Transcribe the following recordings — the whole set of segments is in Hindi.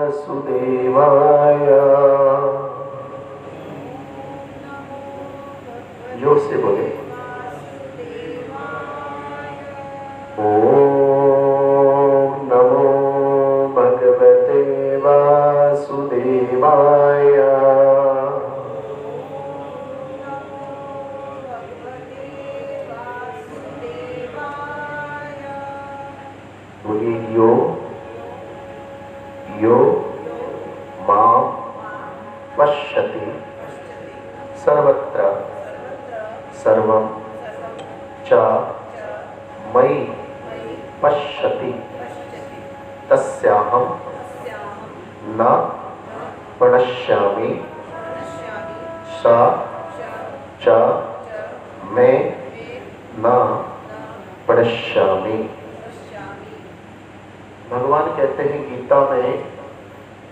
वासुदेवाय। जोर से बोले ओम नमो भगवते वासुदेवाय। बोलिए यो यो मां पश्यति सर्वत्र सर्वं च मयि पश्यति तस्याहं न प्रणश्यामि स च मैं न प्रणश्यामि। भगवान कहते हैं गीता में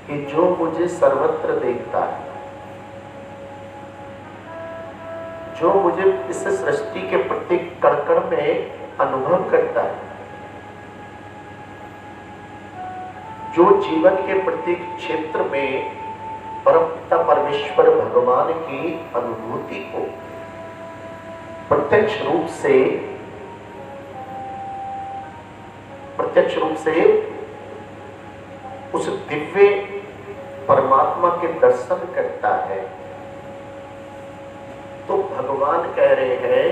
कि जो मुझे सर्वत्र देखता है, जो मुझे इस सृष्टि के प्रत्येक कण में अनुभव करता है, जो जीवन के प्रत्येक क्षेत्र में परमपिता परमेश्वर भगवान की अनुभूति को प्रत्यक्ष रूप से उस दिव्य परमात्मा के दर्शन करता है, तो भगवान कह रहे हैं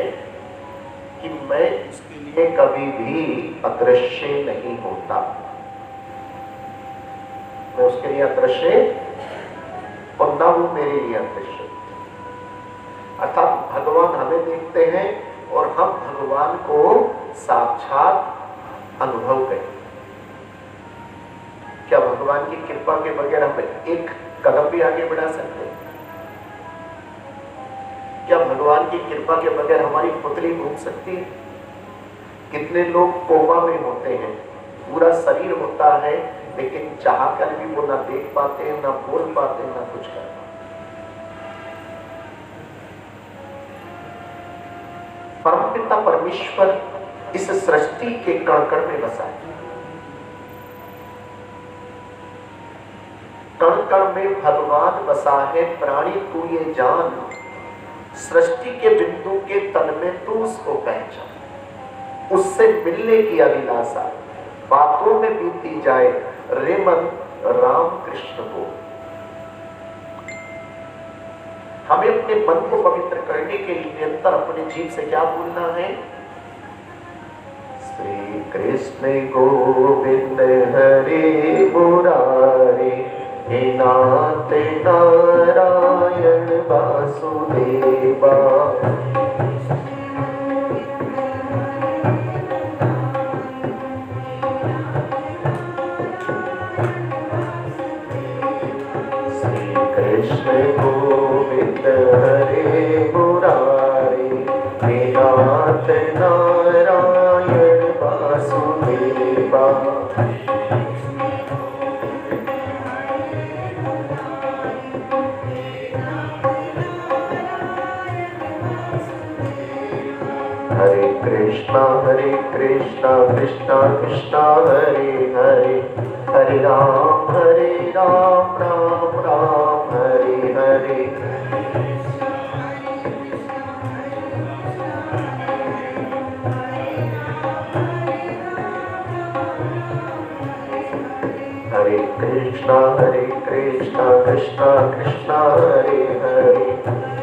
कि मैं उसके लिए कभी भी अदृश्य नहीं होता, मैं उसके लिए अदृश्य और ना वो मेरे लिए अदृश्य। अर्थात भगवान हमें देखते हैं और हम भगवान को साक्षात अनुभव करें। क्या भगवान की कृपा के बगैर हम एक कदम भी आगे बढ़ा सकते हैं? क्या भगवान की कृपा के बगैर हमारी पुतली घूम सकती है? कितने लोग कोमा में होते हैं, पूरा शरीर होता है लेकिन चाहकर भी वो ना देख पाते हैं, ना बोल पाते हैं, ना कुछ कर पाते। परमपिता परमेश्वर इस सृष्टि के कण में बसा है। कण में भगवान बसा है। प्राणी तू ये जान, सृष्टि के बिंदु के तल में तू उसको पहचान। उससे मिलने की अभिलाषा बातों में बीती जाए, रे मन राम कृष्ण को। हमें अपने मन को पवित्र करने के लिए निरंतर अपने जीव से क्या बोलना है? श्री कृष्ण गोविंद हरे मुरारे, हे नाथ नारायण वासुदेवा। श्री कृष्ण गोविंद हरे मुरारे, हे नाथ नारायण वासुदेवा। हरे कृष्णा कृष्णा कृष्णा हरे हरे, हरे राम राम राम हरे हरे। हरे कृष्णा कृष्णा कृष्णा हरे हरे,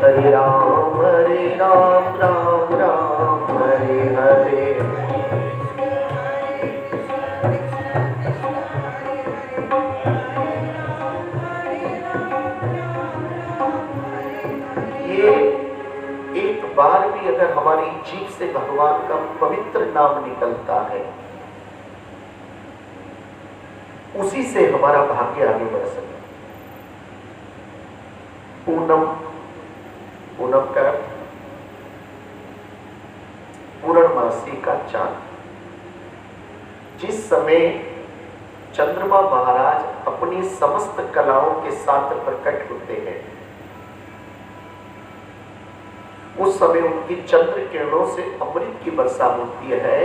हरे राम राम राम हरे हरे। ये एक बार भी अगर हमारी जीभ से भगवान का पवित्र नाम निकलता है, उसी से हमारा भाग्य आगे बढ़ सके। पूनम, पूनम का पूर्णमासी का चांद। जिस समय चंद्रमा महाराज अपनी समस्त कलाओं के साथ प्रकट होते हैं, उस समय उनकी चंद्र किरणों से अमृत की वर्षा होती है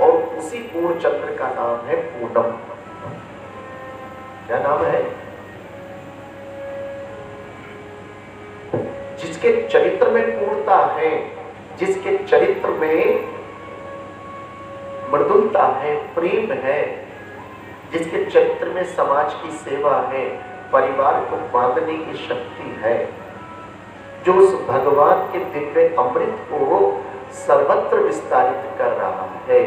और उसी पूर्ण चंद्र का नाम है पूनम। क्या नाम है? जिसके चरित्र में पूर्णता है, जिसके चरित्र में मृदुलता है, प्रेम है, जिसके चरित्र में समाज की सेवा है, परिवार को बांधने की शक्ति है, जो उस भगवान के दिव्य अमृत को सर्वत्र विस्तारित कर रहा है,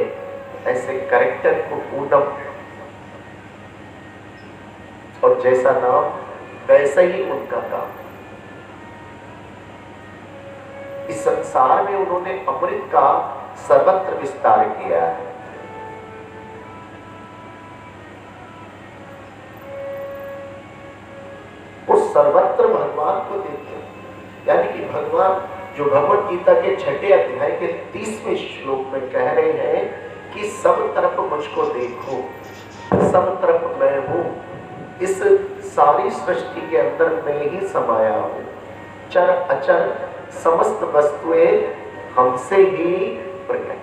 ऐसे कैरेक्टर को पूनम, और जैसा नाम वैसा ही उनका काम। इस संसार में उन्होंने अमृत का सर्वत्र विस्तार किया है। वो सर्वत्र भगवान को देखते हैं, यानी कि भगवान जो भगवत गीता के 6 अध्याय के 30वें श्लोक में कह रहे हैं कि सब तरफ मुझको देखो, सब तरफ मैं हूं, इस सारी सृष्टि के अंदर मैं ही समाया हूं, चर अचर समस्त वस्तुएं हमसे ही प्रकट।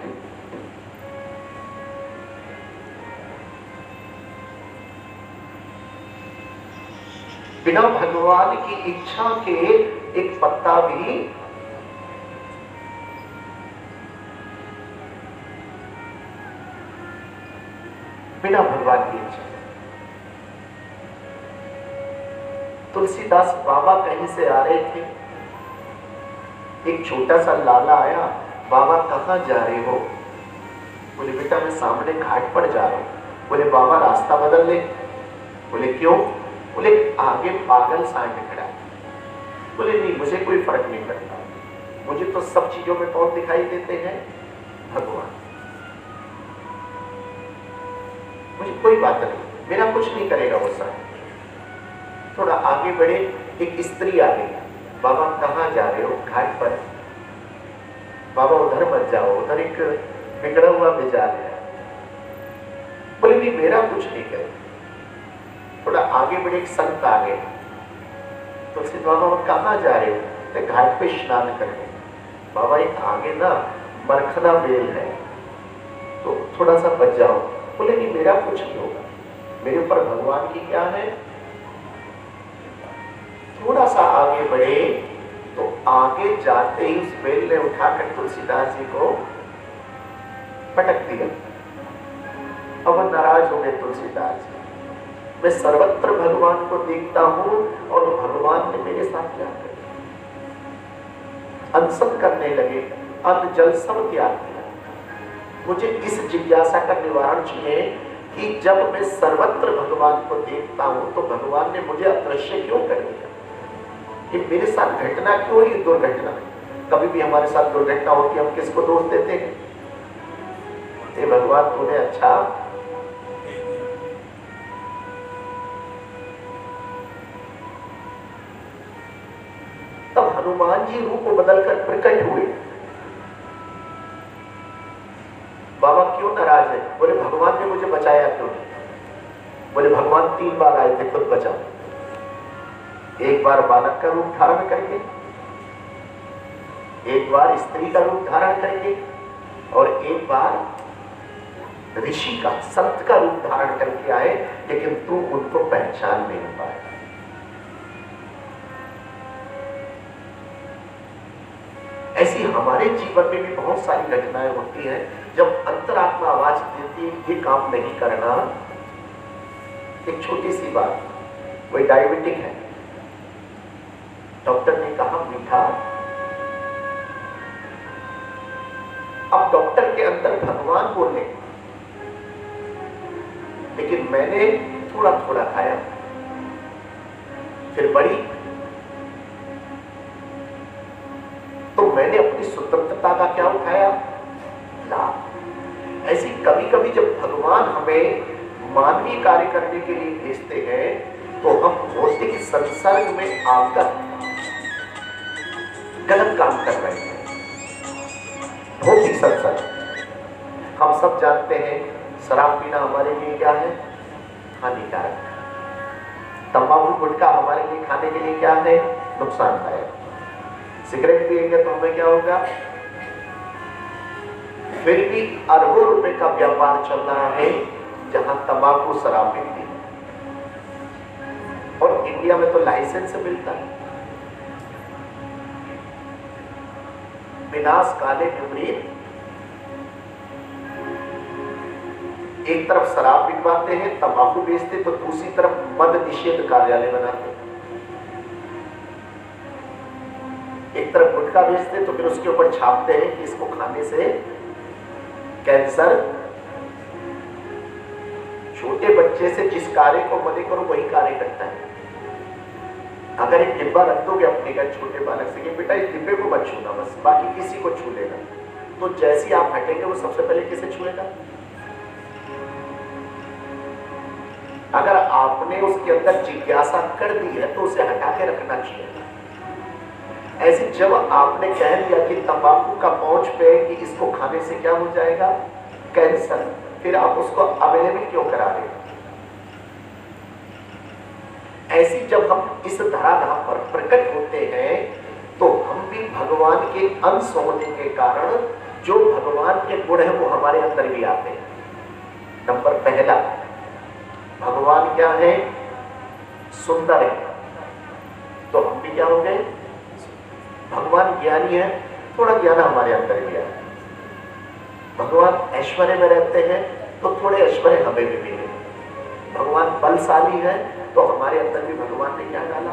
बिना भगवान की इच्छा के एक पत्ता भी बिना भगवान की इच्छा। तुलसीदास बाबा कहीं से आ रहे थे, एक छोटा सा लाला आया, बाबा कहाँ जा रहे हो? बोले बेटा मैं सामने घाट पर जा रहा हूं। बोले बाबा रास्ता बदल ले। बोले क्यों? बोले आगे पागल सांड खड़ा है। बोले नहीं मुझे कोई फर्क नहीं पड़ता, मुझे तो सब चीजों में कौन दिखाई देते हैं? भगवान। मुझे कोई बात नहीं, मेरा कुछ नहीं करेगा वो सांड। थोड़ा आगे बढ़े, एक स्त्री आ गई। बाबा कहाँ जा रहे हो? घाट पर। बाबा उधर मत जाओ, उधर एक बिगड़ा हुआ बेजार है। बोले नहीं मेरा कुछ नहीं करे। थोड़ा आगे बढ़े, एक संत आ गए। तुलसी बाबा कहाँ जा रहे हो? तो घाट पे स्नान करने। बाबा एक आगे ना मरखना बेल है, तो थोड़ा सा बच जाओ। बोले नहीं मेरा कुछ नहीं होगा, मेरे ऊपर भगवान की क्या है। थोड़ा सा आगे बढ़े तो आगे जाते ही उस बेल ने उठाकर तुलसीदास जी को पटक दिया। अब नाराज हो गए तुलसीदास जी। मैं सर्वत्र भगवान को देखता हूं और भगवान ने मेरे साथ क्या किया? अनशन करने लगे, अन्न जल सब त्याग दिया। मुझे इस जिज्ञासा का निवारण चाहिए कि जब मैं सर्वत्र भगवान को देखता हूं तो भगवान ने मुझे अदृश्य क्यों कर दिया? ये मेरे साथ घटना क्यों हुई? दुर्घटना। कभी भी हमारे साथ दुर्घटना होती है, हम किसको दोष देते हैं? ये भगवान तूने अच्छा तब हनुमान जी रूप बदलकर प्रकट हुए। बाबा क्यों नाराज है? बोले भगवान ने मुझे बचाया क्यों नहीं? बोले भगवान 3 बार आए थे, खुद बचाओ। एक बार बालक का रूप धारण करके, एक बार स्त्री का रूप धारण करके, और एक बार ऋषि का, संत का रूप धारण करके आए, लेकिन तू उनको पहचान नहीं पाया। ऐसी हमारे जीवन में भी बहुत सारी घटनाएं होती हैं जब अंतरात्मा आवाज देती है ये काम नहीं करना। एक छोटी सी बात, कोई डायबिटिक है, डॉक्टर ने कहा मीठा। अब डॉक्टर के अंदर भगवान बोले, लेकिन मैंने थोड़ा थोड़ा खाया। फिर बड़ी तो मैंने अपनी स्वतंत्रता का क्या उठाया? लाभ। ऐसी कभी कभी जब भगवान हमें मानवीय कार्य करने के लिए भेजते हैं तो हम भौतिक संसर्ग में आकर गलत काम कर रहे हैं। भौतिक संसर्ग, हम सब जानते हैं शराब पीना हमारे लिए क्या है? हानिकारक। तंबाकू गुटखा हमारे लिए खाने के लिए क्या है? नुकसानदायक। सिगरेट पिएंगे तो हमें क्या होगा? फिर भी अरबों रुपए का व्यापार चल रहा है जहां तंबाकू शराब बिकती है। इंडिया में तो लाइसेंस मिलता है। विनाश काले विपरीत, एक तरफ शराब बिकवाते हैं, तंबाकू बेचते, तो दूसरी तरफ मद निषेध कार्यालय बनाते हैं। एक तरफ गुटखा बेचते तो फिर उसके ऊपर छापते हैं कि इसको खाने से कैंसर। छोटे बच्चे से जिस कार्य को मना करो वही कार्य करता है। अगर एक डिब्बा रख दोगे अपने घर छोटे बालक से कि बेटा इस डिब्बे को मत छूना, बस बाकी किसी को छू लेगा, तो जैसे आप हटेंगे वो सबसे पहले किसे छुएगा? अगर आपने उसके अंदर जिज्ञासा कर दी है तो उसे हटा के रखना चाहिए। ऐसे जब आपने कह दिया कि तंबाकू का पहुंच पे कि इसको खाने से क्या हो जाएगा, कैंसर, फिर आप उसको अवेलेबल क्यों करा रहे हैं? ऐसी जब हम इस धराधाम पर प्रकट होते हैं तो हम भी भगवान के अंश होने के कारण जो भगवान के गुण है वो हमारे अंदर भी आते हैं। नंबर पहला, भगवान क्या है? सुंदर है, तो हम भी क्या हो गए? भगवान ज्ञानी है, थोड़ा ज्ञान हमारे अंदर भी है। भगवान ऐश्वर्य में रहते हैं तो थोड़े ऐश्वर्य हमें भी मिले। भगवान बलशाली है तो हमारे अंदर भी भगवान ने क्या डाला?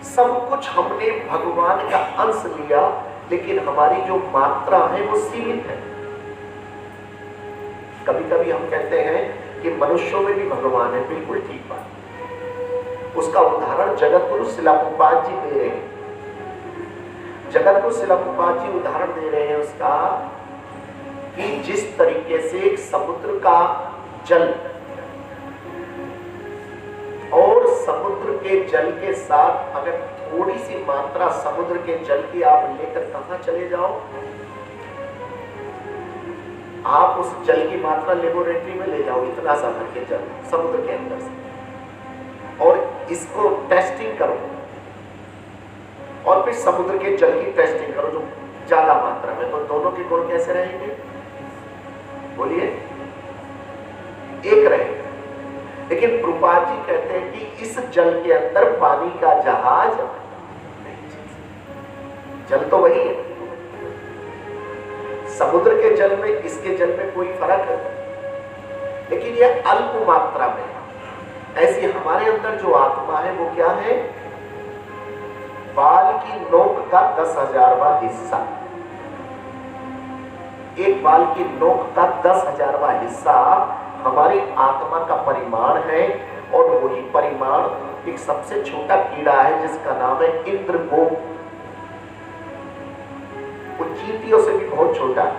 सब कुछ हमने भगवान का अंश लिया, लेकिन हमारी जो मात्रा है वो सीमित है। कभी कभी हम कहते हैं कि मनुष्यों में भी भगवान है, बिल्कुल ठीक बात। उसका उदाहरण जगतगुरु शिला प्रभुपाद जी दे रहे हैं। जगतगुरु शिला प्रभुपाद जी उदाहरण दे रहे हैं उसका कि जिस तरीके से एक समुद्र का जल और समुद्र के जल के साथ अगर थोड़ी सी मात्रा समुद्र के जल की आप लेकर कहां चले जाओ, आप उस जल की मात्रा लेबोरेटरी में ले जाओ, इतना सा भर के जल समुद्र के अंदर से, और इसको टेस्टिंग करो, और फिर समुद्र के जल की टेस्टिंग करो जो ज्यादा मात्रा में, तो दोनों के गुण कैसे रहेंगे? बोलिए, एक रहेगा। लेकिन प्रभुपाद जी कहते हैं कि इस जल के अंदर पानी का जहाज नहीं, जल तो वही है। समुद्र के जल में इसके जल में कोई फर्क है, लेकिन यह अल्प मात्रा में है। ऐसी हमारे अंदर जो आत्मा है वो क्या है? बाल की नोक का 10,000वां हिस्सा। एक बाल की नोक का 10,000वां हिस्सा हमारी आत्मा का परिमाण है, और वही परिमाण एक सबसे छोटा कीड़ा है जिसका नाम है इंद्रगोप। वो चींटियों से भी बहुत छोटा है,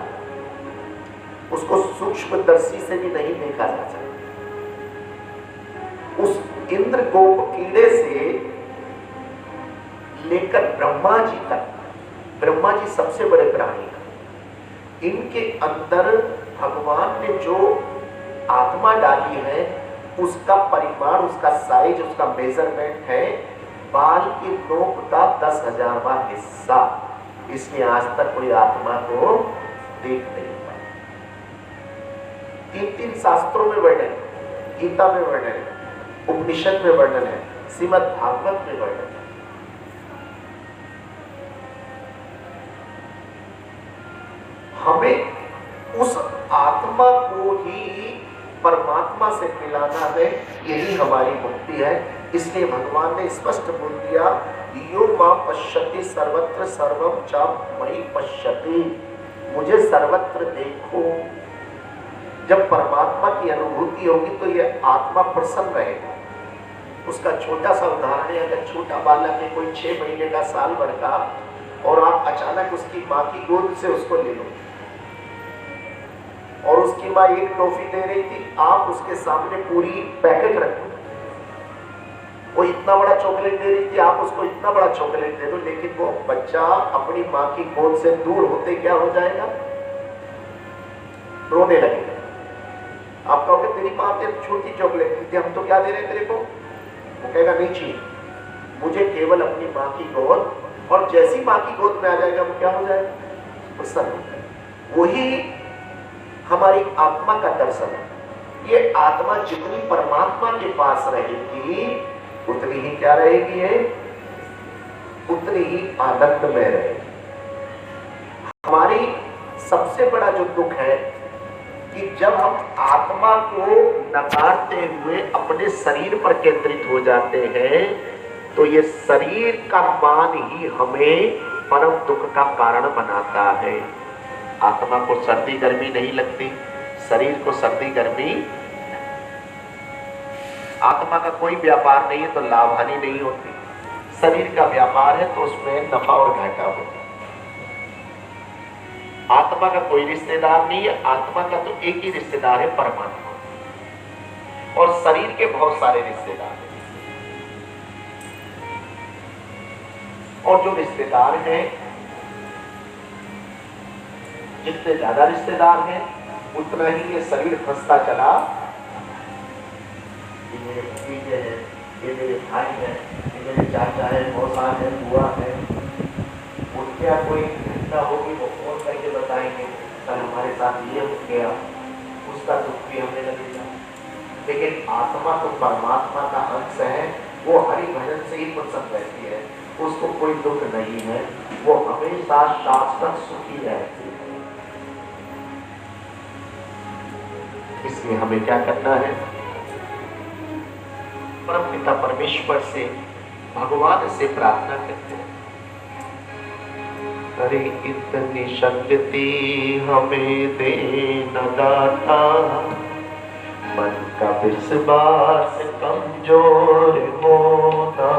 उसको सूक्ष्मदर्शी से भी नहीं देखा जा सकता। उस इंद्रगोप कीड़े से लेकर ब्रह्मा जी तक, ब्रह्मा जी सबसे बड़े प्राणी हैं, इनके अंदर भगवान ने जो आत्मा डाली है उसका परिमाण, उसका साइज, उसका मेजरमेंट है बाल की नोक का 10,000वां हिस्सा। इसलिए आज तक कोई आत्मा को देख नहीं पाया। 3 शास्त्रों में वर्णन है, गीता में वर्णन है, उपनिषद में वर्णन है, श्रीमद् भागवत में वर्णन है। हमें उस आत्मा को ही परमात्मा से मिलाना है, यही हमारी मुक्ति है। इसलिए भगवान ने स्पष्ट बोल दिया, यो मां पश्यति सर्वत्र सर्वम च मयि पश्यति, मुझे सर्वत्र देखो। जब परमात्मा की अनुभूति होगी तो ये आत्मा प्रसन्न रहेगा। उसका छोटा सा उदाहरण है, अगर छोटा बालक है कोई 6 महीने का, साल भर का, और आप अचानक उसकी माँ की गोद से उसको ले लो, और उसकी माँ एक टॉफी दे रही थी, आप उसके सामने पूरी पैकेट रखो। वो इतना बड़ा चॉकलेट दे रही थी, आप उसको इतना बड़ा चॉकलेट दे दो, लेकिन वो बच्चा अपनी माँ की गोद से दूर होते क्या हो जाएगा? रोने लगेगा। आप कहोगे तेरी माँ ने छोटी चॉकलेट दी थी, हम तो क्या दे रहे तेरे को? वो कहेगा नहीं चाहिए, मुझे केवल अपनी माँ की गोद। और जैसी माँ की गोद में आ जाएगा वो क्या हो जाएगा? प्रसन्न हो जाएगा। वही हमारी आत्मा का दर्शन है। ये आत्मा जितनी परमात्मा के पास रहेगी उतनी ही क्या रहेगी है, उतनी ही आनंद में रहेगी। हमारी सबसे बड़ा जो दुख है कि जब हम आत्मा को नकारते हुए अपने शरीर पर केंद्रित हो जाते हैं तो ये शरीर का मान ही हमें परम दुख का कारण बनाता है। आत्मा को सर्दी गर्मी नहीं लगती, शरीर को सर्दी गर्मी, आत्मा का कोई व्यापार नहीं है तो लाभ हानि नहीं होती, शरीर का व्यापार है तो उसमें नफा और घाटा होता है। आत्मा का कोई रिश्तेदार नहीं है, आत्मा का तो एक ही रिश्तेदार है परमात्मा, और शरीर के बहुत सारे रिश्तेदार हैं। और जो रिश्तेदार हैं, जितने ज्यादा रिश्तेदार हैं उतना ही ये शरीर फंसता चला। ये मेरे भतीजे हैं, ये मेरे भाई हैं, ये मेरे चाचा है, मौसा है, बुआ है, उनके यहाँ कोई घटना होगी वो फोन करके बताएंगे कल हमारे साथ ये हो गया, उसका दुख भी हमें लगेगा। लेकिन आत्मा तो परमात्मा का अंश है, वो हरि भजन से ही फुर्सत रहती है, उसको कोई दुख नहीं है, वो हमेशा शाश्वत सुखी रहती है। इसलिए हमें क्या करना है, परम पिता परमेश्वर से, भगवान से प्रार्थना करते हैं, अरे इतनी शक्ति हमें दे न दाता, मन का विश्वास कमजोर होना।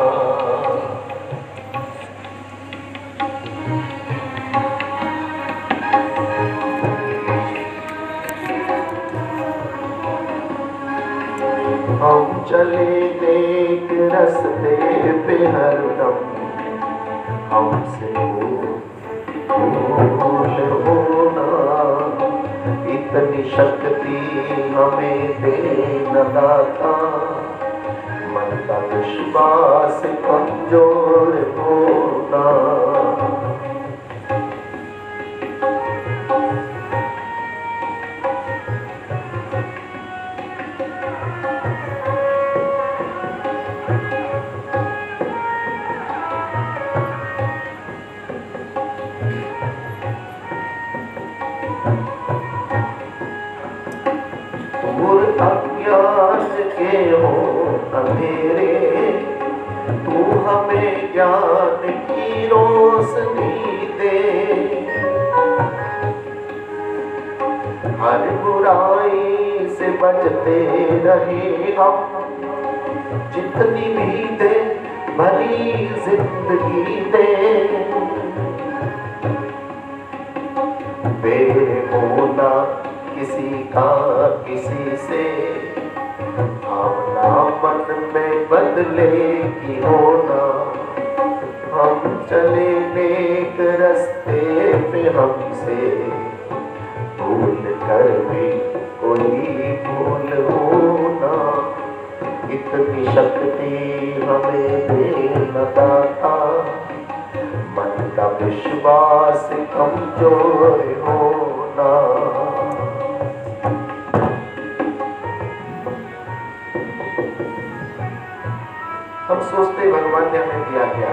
हम चले नेक रास्ते पे हरदम, हमसे भूल होना, इतनी शक्ति हमें दे न दाता, मन का विश्वास कमजोर होना। अज्ञान के हो अंधेरे, तू हमें ज्ञान की रोशनी दे, हर बुराई से बचते रहे हम, जितनी भी दे भली जिंदगी दे, बेहोना किसी का किसी से, भावना मन में बदले की होना। हम चले नेक रास्ते पे, हमसे भूल कर भी कोई भूल होना, इतनी शक्ति हमें दे न दाता, मन का विश्वास कमजोर होना। हम सोचते भगवान ने हमें दिया क्या,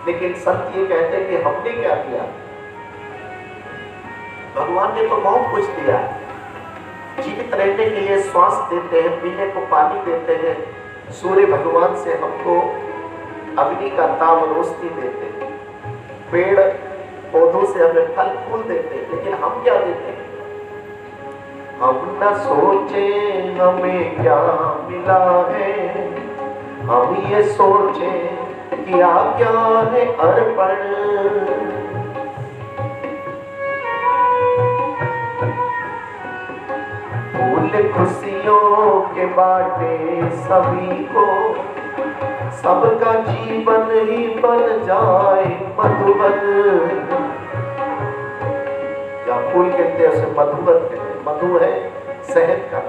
लेकिन संत ये कहते हैं कि हमने क्या किया। भगवान ने तो बहुत कुछ दिया, जीवित रहने के लिए श्वास देते हैं, पीने को पानी देते हैं, सूर्य भगवान से हमको अग्नि का ताप रोशनी देते हैं, पेड़ पौधों से हमें फल फूल देते हैं, लेकिन हम क्या देते हैं? हम न सोचे हमें क्या मिला है, हम ये सोचे किया क्या है अर्पण। फूल खुशियों के बाटे सभी को, सबका जीवन ही बन जाए मधुबन। या फूल कहते हैं उसे मधुबन कहते हैं, मधु है शहद का।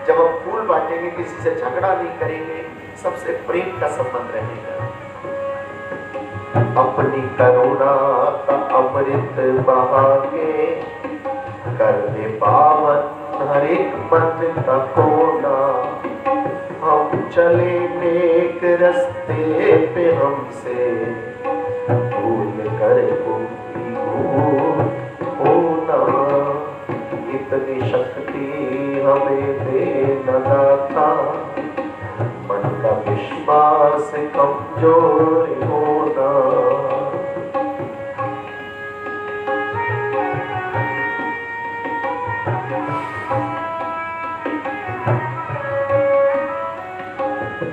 जब हम फूल बांटेंगे किसी से झगड़ा नहीं करेंगे, सबसे प्रेम का संबंध रहेगा। अपनी करुणा का अमृत बहा के कर दे पावन हर एक मन का कोना, हम चले नेक रास्ते पे, हमसे भूल कर कोई होना। इतनी शक्ति हमें दे न दाता, मन का विश्वास कमजोर होना।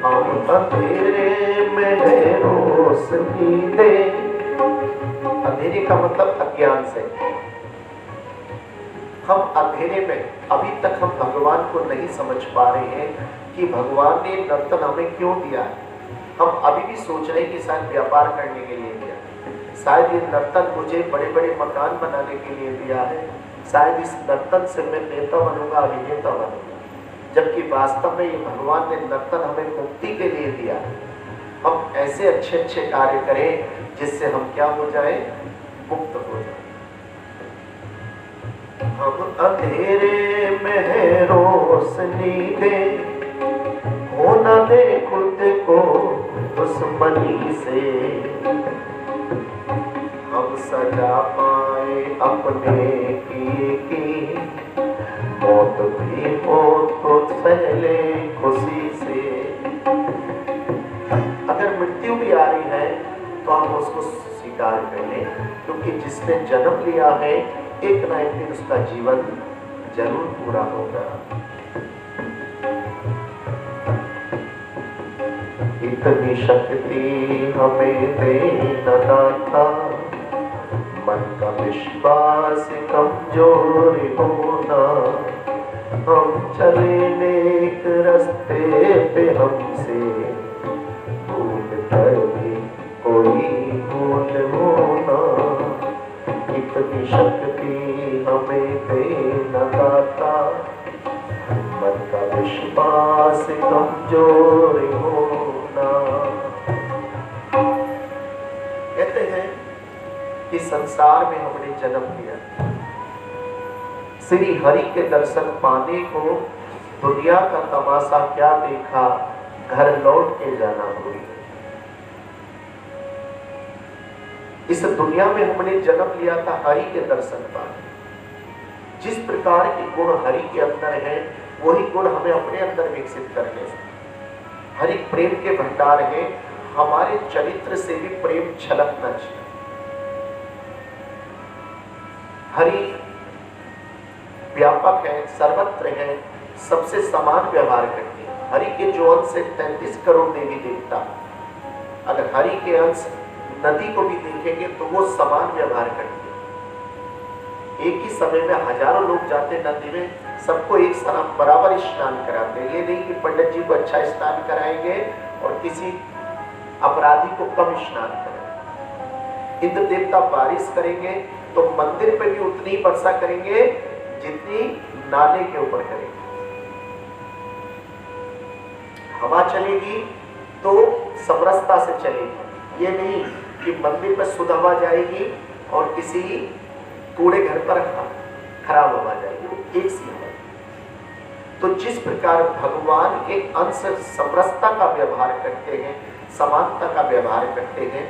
हम अंधेरे में रोशनी दे। अंधेरे का मतलब अज्ञान से। हम अंधेरे में अभी तक हम भगवान को नहीं समझ पा रहे हैं कि भगवान ने नर्तन हमें क्यों दिया है। हम अभी भी सोच रहे हैं कि शायद व्यापार करने के लिए दिया, शायद ये नर्तन मुझे बड़े बड़े मकान बनाने के लिए दिया है, शायद इस नर्तन से मैं नेता बनूंगा, अभिनेता बनूंगा। जबकि वास्तव में ये भगवान ने नर्तन हमें मुक्ति के लिए दिया है। हम ऐसे अच्छे अच्छे कार्य करें जिससे हम क्या हो जाए, मुक्त हो जाए। हम अंधेरे में रोशनी दे, हो न दे खुद को दुश्मनी से। हम सजा पाए अपने की मौत भी हो तो पहले खुशी से। अगर मृत्यु भी आ रही है तो हम उसको स्वीकार कर लें, क्योंकि जिसने जन्म लिया है एक ना एक दिन उसका जीवन जरूर पूरा होगा। इतनी शक्ति हमें दे न दाता, मन का विश्वास कमजोर होना। हम चले नेक रास्ते पे, हमसे भूल कर भी कोई भूल होना। इतनी शक्ति हमें दे न दाता, मन का विश्वास कमजोर होना। कहते हैं कि संसार में हमने जन्म लिया, श्री हरि के दर्शन पाने को दुनिया का तमाशा क्या देखा, घर लौट के जाना हुई। इस दुनिया में हमने जन्म लिया था हरि के दर्शन पाने। जिस प्रकार के गुण हरि के अंदर है, वही गुण हमें अपने अंदर विकसित करने से। हरि प्रेम के भंडार है, हमारे चरित्र से भी प्रेम छलकना चाहिए। हरि व्यापक है, सर्वत्र है, सबसे समान व्यवहार करते हैं। हरि के जो अंश से 33 करोड़ देवी देवता, अगर हरि के अंश नदी को भी देखेंगे तो वो समान व्यवहार करते हैं। एक ही समय में हजारों लोग जाते नदी में, सबको एक साथ बराबर स्नान कराते हैं। ये नहीं कि पंडित जी को अच्छा स्नान कराएंगे और किसी अपराधी को कम स्नान कराएंगे। इंद्र देवता बारिश करेंगे तो मंदिर पे भी उतनी वर्षा करेंगे जितनी नाले के ऊपर करेंगे। हवा चलेगी तो समरसता से चलेगी, ये नहीं कि मंदिर में शुद्ध हवा जाएगी और किसी कूड़े घर पर खराब हवा जाएगी, एक सी हवा। तो जिस प्रकार भगवान के अंश समरसता का व्यवहार करते हैं, समानता का व्यवहार करते हैं,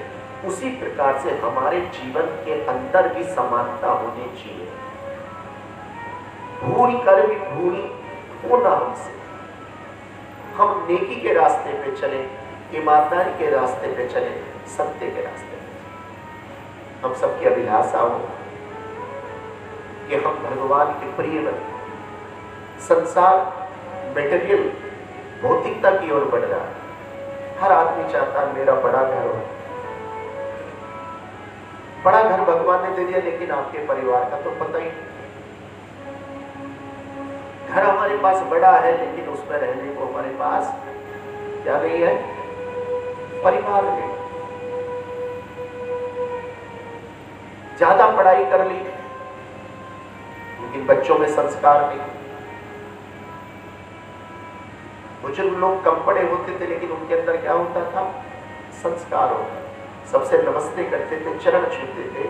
उसी प्रकार से हमारे जीवन के अंदर भी समानता होनी चाहिए। भूल कर भी भूल होना हमसे। हम नेकी के रास्ते पे चले, ईमानदारी के रास्ते पे चले, सत्य के रास्ते पे चले। हम सबकी अभिलाषा हो कि हम भगवान के प्रिय बने। संसार मेटेरियल भौतिकता की ओर बढ़ रहा है। हर आदमी चाहता है मेरा बड़ा घर हो। बड़ा घर भगवान ने दे दिया, लेकिन आपके परिवार का तो पता ही नहीं। घर हमारे पास बड़ा है, लेकिन उसमें रहने को हमारे पास क्या नहीं है, परिवार नहीं। ज्यादा पढ़ाई कर ली, लेकिन बच्चों में संस्कार नहीं। बुजुर्ग लोग कम पढ़े होते थे, लेकिन उनके अंदर क्या होता था, संस्कार होता। सबसे नमस्ते करते थे, चरण छूते थे।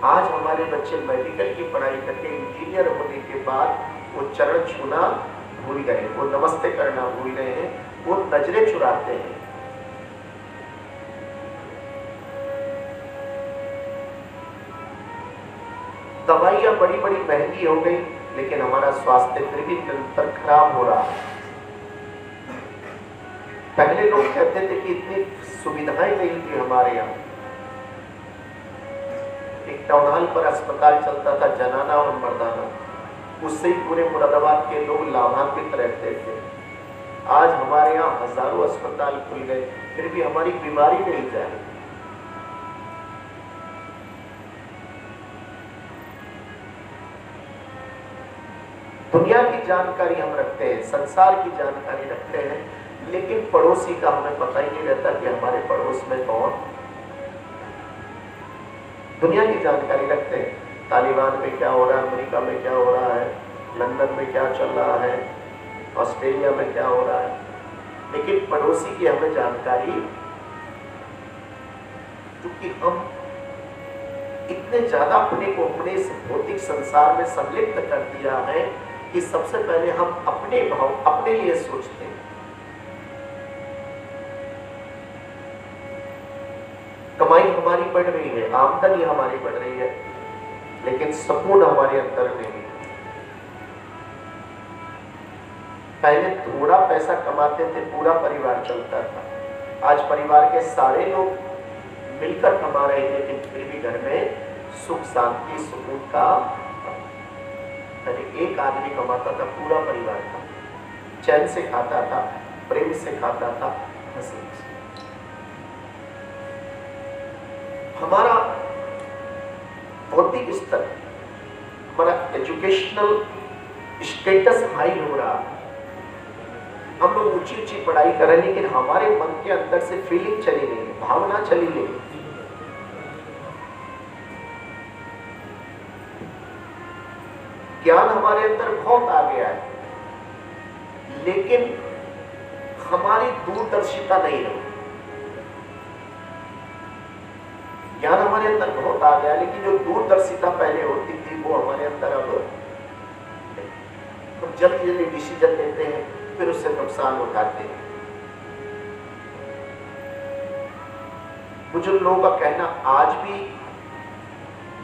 आज हमारे बच्चे मेडिकल की पढ़ाई करके इंजीनियर होने के बाद वो चरण छूना भूल गए, वो नमस्ते करना भूल गए हैं, वो नजरें चुराते हैं। दवाइयां बड़ी बड़ी महंगी हो गई, लेकिन हमारा स्वास्थ्य फिर भी निरंतर खराब हो रहा है। पहले लोग कहते थे कि इतनी सुविधाएं नहीं थी हमारे यहाँ। एक टाउन हॉल पर अस्पताल चलता था, जनाना और मर्दाना, उससे ही पूरे मुरादाबाद के लोग लाभान्वित रहते थे। आज हमारे यहाँ हजारों अस्पताल खुल गए, फिर भी हमारी बीमारी नहीं जा रही। दुनिया की जानकारी हम रखते हैं, संसार की जानकारी रखते हैं, लेकिन पड़ोसी का हमें पता ही नहीं रहता कि हमारे पड़ोस में कौन। दुनिया की जानकारी रखते हैं, तालिबान में क्या हो रहा है, अमेरिका में क्या हो रहा है, लंदन में क्या चल रहा है, ऑस्ट्रेलिया में क्या हो रहा है, लेकिन पड़ोसी की हमें जानकारी, क्योंकि हम इतने ज्यादा अपने को अपने भौतिक संसार में संलिप्त कर दिया है कि सबसे पहले हम अपने भाव, अपने लिए सोचते हैं। कमाई हमारी बढ़ रही है, आमदनी हमारी बढ़ रही है, लेकिन सुकून हमारे अंदर नहीं है। पहले थोड़ा पैसा कमाते थे, पूरा परिवार चलता था। आज परिवार के सारे लोग मिलकर कमा रहे हैं, लेकिन फिर भी घर में सुख शांति सुकून का, एक आदमी कमाता था, पूरा परिवार था, चैन से खाता था, प्रेम से खाता था, हंसी से। हमारा भौतिक स्तर, हमारा एजुकेशनल स्टेटस हाई हो रहा है, हम लोग ऊंची ऊंची पढ़ाई कर रहे हैं, लेकिन हमारे मन के अंदर से फीलिंग चली नहीं, भावना चली नहीं। ज्ञान हमारे अंदर बहुत आ गया है, लेकिन हमारी दूरदर्शिता नहीं रही। ज्ञान हमारे अंदर बहुत आ गया, लेकिन जो दूरदर्शिता पहले होती थी वो हमारे अंदर अब हम जल्दी जल्दी डिसीजन लेते हैं, फिर उससे नुकसान उठाते हैं। बुजुर्ग लोगों का कहना आज भी